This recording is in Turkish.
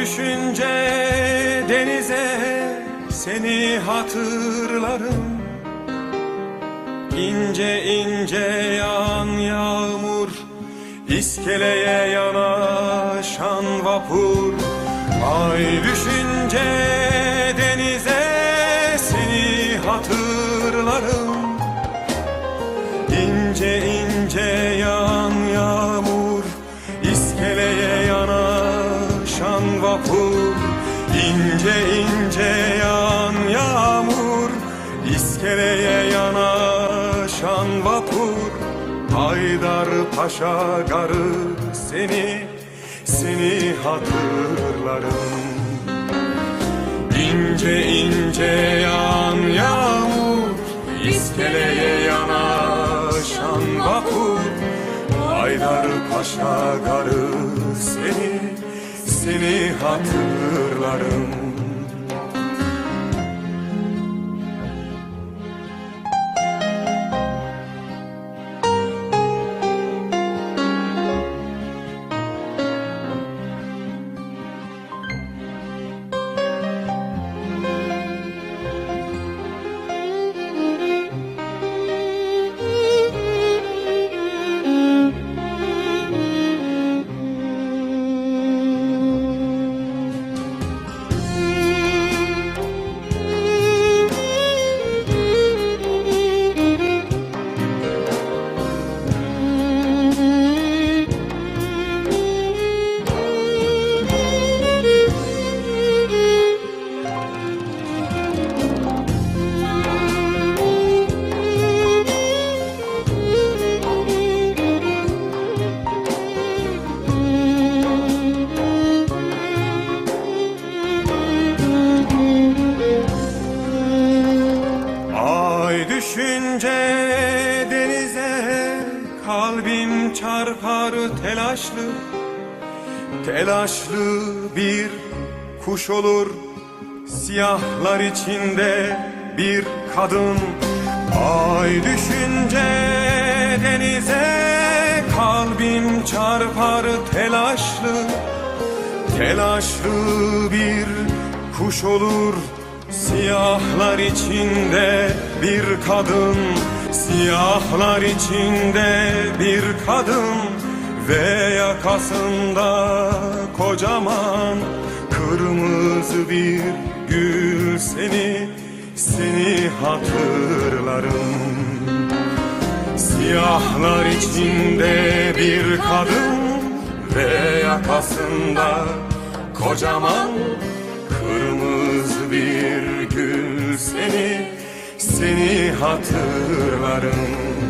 düşünce denize seni hatırlarım. İnce ince yağan yağmur, iskeleye yanaşan vapur. Ay düşünce denize seni hatırlarım. İnce ince yağan yağmur, iskeleye yanaşan vapur. İnce ince yağan yağmur, iskeleye yanaşan vapur. Haydarpaşa garı seni hatırlarım. İnce ince yağan yağmur, iskeleye yanaşan vapur. Haydarpaşa garı seni hatırlarım. Düşünce denize kalbim çarpar telaşlı. Telaşlı bir kuş olur, siyahlar içinde bir kadın. Ay düşünce denize kalbim çarpar telaşlı. Telaşlı bir kuş olur, siyahlar içinde bir kadın. Siyahlar içinde bir kadın ve yakasında kocaman kırmızı bir gül. Seni hatırlarım. Siyahlar içinde bir kadın ve yakasında kocaman kırmızı bir gül. Seni hatırlarım.